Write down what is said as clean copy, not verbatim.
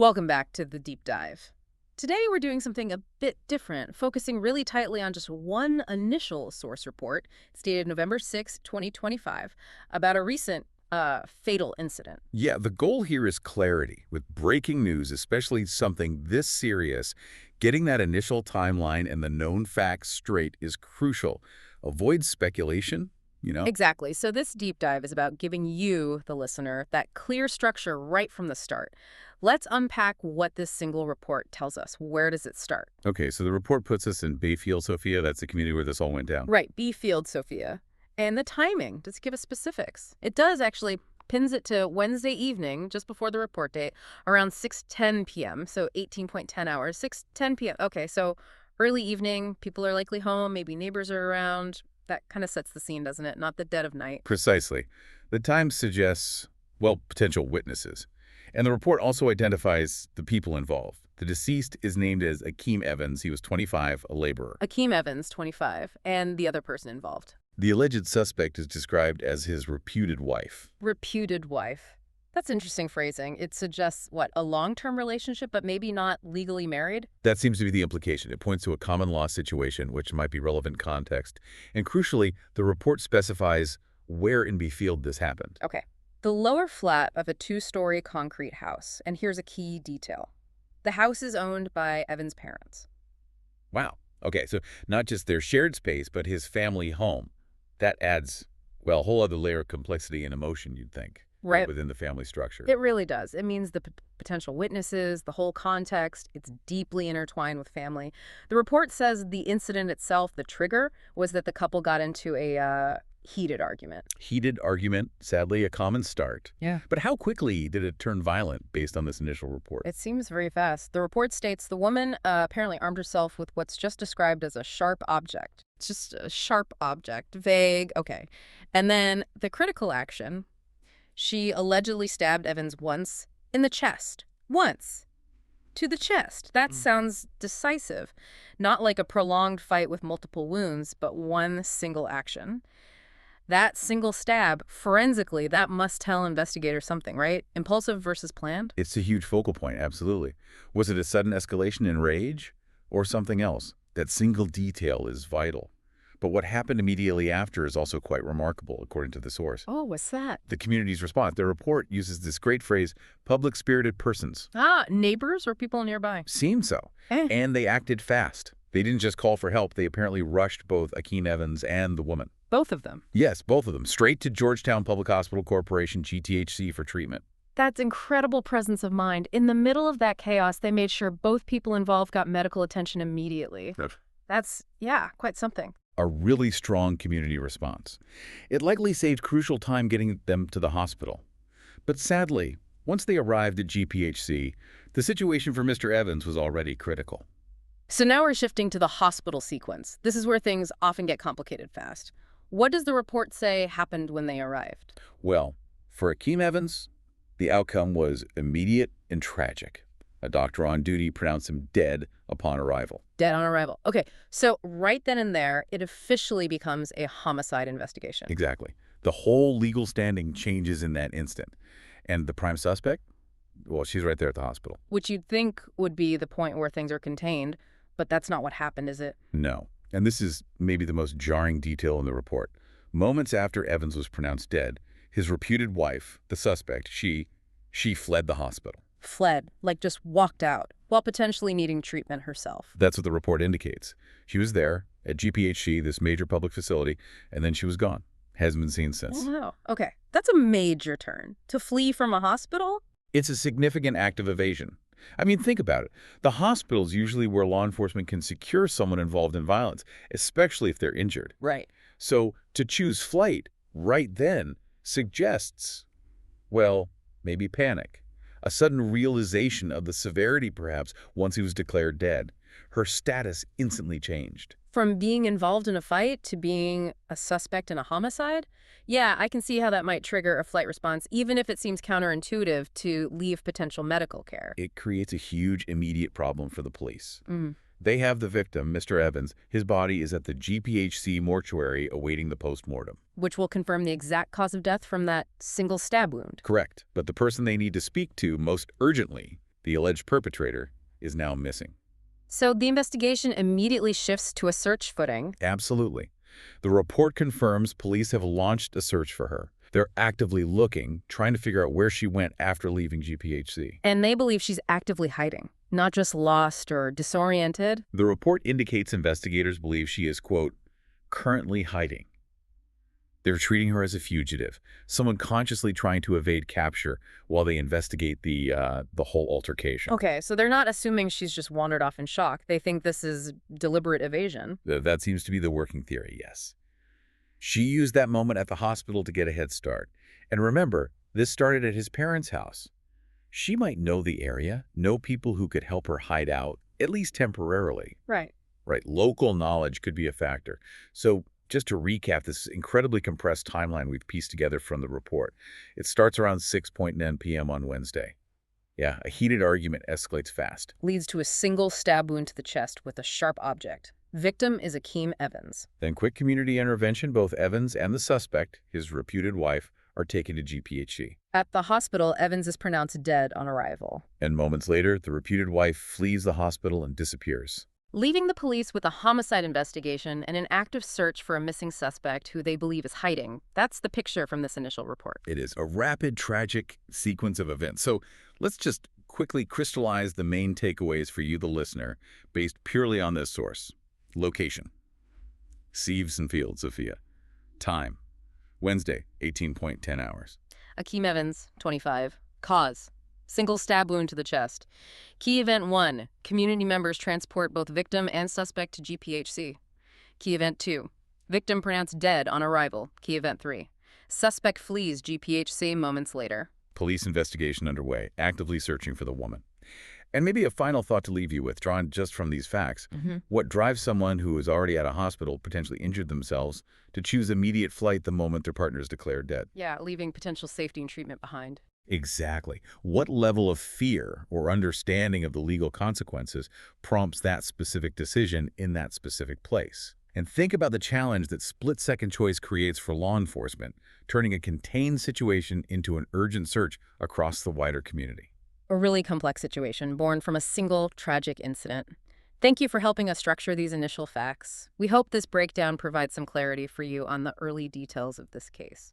Welcome back to the deep dive. Today we're doing something a bit different, focusing really tightly on just one initial source report, stated November 6, 2025, about a recent fatal incident. Yeah, the goal here is clarity. With breaking news, especially something this serious, getting that initial timeline and the known facts straight is crucial. Avoid speculation. Exactly. So this deep dive is about giving you, the listener, that clear structure right from the start. Let's unpack what this single report tells us. Where does it start? Okay, so the report puts us in Bayfield, Sophia. That's the community where this all went down. Right, B Field, Sophia. And the timing, does it give us specifics? It does actually pins it to Wednesday evening, just before the report date, around 6:10 p.m., so 18.10 hours, 6:10 p.m. Okay, so early evening, people are likely home, maybe neighbors are around. That kind of sets the scene, doesn't it? Not the dead of night. Precisely. The time suggests, well, potential witnesses. And the report also identifies the people involved. The deceased is named as Akeem Evans. He was 25, a laborer. Akeem Evans, 25, and the other person involved. The alleged suspect is described as his reputed wife. Reputed wife. That's interesting phrasing. It suggests, what, a long-term relationship, but maybe not legally married? That seems to be the implication. It points to a common law situation, which might be relevant context. And crucially, the report specifies where in Befield this happened. Okay. The lower flat of a two-story concrete house. And here's a key detail. The house is owned by Evan's parents. Wow. Okay, so not just their shared space, but his family home. That adds, well, a whole other layer of complexity and emotion, you'd think, Right. within the family structure. It really does. It means the potential witnesses, the whole context, it's deeply intertwined with family. The report says the incident itself, the trigger, was that the couple got into a heated argument. Heated argument, sadly, a common start. Yeah. But how quickly did it turn violent based on this initial report? It seems very fast. The report states the woman apparently armed herself with what's just described as a sharp object. It's just a sharp object, vague, okay. And then the critical action, she allegedly stabbed Evans once in the chest. Once. To the chest. That sounds decisive. Not like a prolonged fight with multiple wounds, but one single action. That single stab, forensically, that must tell investigators something, right? Impulsive versus planned? It's a huge focal point, absolutely. Was it a sudden escalation in rage or something else? That single detail is vital. But what happened immediately after is also quite remarkable, according to the source. Oh, what's that? The community's response. Their report uses this great phrase, public-spirited persons. Ah, neighbors or people nearby? Seemed so. And they acted fast. They didn't just call for help. They apparently rushed both Akeem Evans and the woman. Both of them? Yes, both of them. Straight to Georgetown Public Hospital Corporation, GTHC, for treatment. That's incredible presence of mind. In the middle of that chaos, they made sure both people involved got medical attention immediately. That's, yeah, quite something. A really strong community response. It likely saved crucial time getting them to the hospital. But sadly, once they arrived at GPHC, the situation for Mr. Evans was already critical. So now we're shifting to the hospital sequence. This is where things often get complicated fast. What does the report say happened when they arrived? Well, for Akeem Evans, the outcome was immediate and tragic. A doctor on duty pronounced him dead upon arrival. Dead on arrival. Okay, so right then and there, it officially becomes a homicide investigation. Exactly. The whole legal standing changes in that instant. And the prime suspect? Well, she's right there at the hospital. Which you'd think would be the point where things are contained, but that's not what happened, is it? No. And this is maybe the most jarring detail in the report. Moments after Evans was pronounced dead, his reputed wife, the suspect, she fled the hospital. Fled, like just walked out, while potentially needing treatment herself. That's what the report indicates. She was there at GPHC, this major public facility, and then she was gone. Hasn't been seen since. Oh, no. Okay. That's a major turn. To flee from a hospital? It's a significant act of evasion. I mean, think about it. The hospital's usually where law enforcement can secure someone involved in violence, especially if they're injured. Right. So to choose flight right then suggests, well, maybe panic. A sudden realization of the severity, perhaps, once he was declared dead. Her status instantly changed. From being involved in a fight to being a suspect in a homicide? Yeah, I can see how that might trigger a flight response, even if it seems counterintuitive to leave potential medical care. It creates a huge immediate problem for the police. They have the victim, Mr. Evans. His body is at the GPHC mortuary awaiting the postmortem. Which will confirm the exact cause of death from that single stab wound. Correct. But the person they need to speak to most urgently The alleged perpetrator is now missing. So the investigation immediately shifts to a search footing. Absolutely. The report confirms police have launched a search for her. They're actively looking, trying to figure out where she went after leaving GPHC. And they believe she's actively hiding, not just lost or disoriented. The report indicates investigators believe she is, quote, currently hiding. They're treating her as a fugitive, someone consciously trying to evade capture while they investigate the whole altercation. Okay, so they're not assuming she's just wandered off in shock. They think this is deliberate evasion. That seems to be the working theory, yes. She used that moment at the hospital to get a head start. And remember, this started at his parents' house. She might know the area, know people who could help her hide out, at least temporarily. Right. Right, local knowledge could be a factor. So just to recap this incredibly compressed timeline we've pieced together from the report. It starts around 6:10 p.m. on Wednesday. Yeah, a heated argument escalates fast. Leads to a single stab wound to the chest with a sharp object. Victim is Akeem Evans. Then quick community intervention, both Evans and the suspect, his reputed wife, are taken to GPHC. At the hospital, Evans is pronounced dead on arrival, And moments later, the reputed wife flees the hospital and disappears. leaving the police with a homicide investigation and an active search for a missing suspect who they believe is hiding. That's the picture from this initial report. It is a rapid, tragic sequence of events. So let's just quickly crystallize the main takeaways for you, the listener, based purely on this source. Location: Sieves and Fields, Sophia. Time: Wednesday, 18.10 hours. Akeem Evans, 25. Cause: single stab wound to the chest. Key event 1. Community members transport both victim and suspect to GPHC. Key event 2. Victim pronounced dead on arrival. Key event 3. Suspect flees GPHC moments later. Police investigation underway, actively searching for the woman. And maybe a final thought to leave you with, drawn just from these facts. What drives someone who is already at a hospital, potentially injured themselves, to choose immediate flight the moment their partner is declared dead? Yeah, leaving potential safety and treatment behind. Exactly. What level of fear or understanding of the legal consequences prompts that specific decision in that specific place? And think about the challenge that split-second choice creates for law enforcement, turning a contained situation into an urgent search across the wider community. A really complex situation born from a single tragic incident. Thank you for helping us structure these initial facts. We hope this breakdown provides some clarity for you on the early details of this case.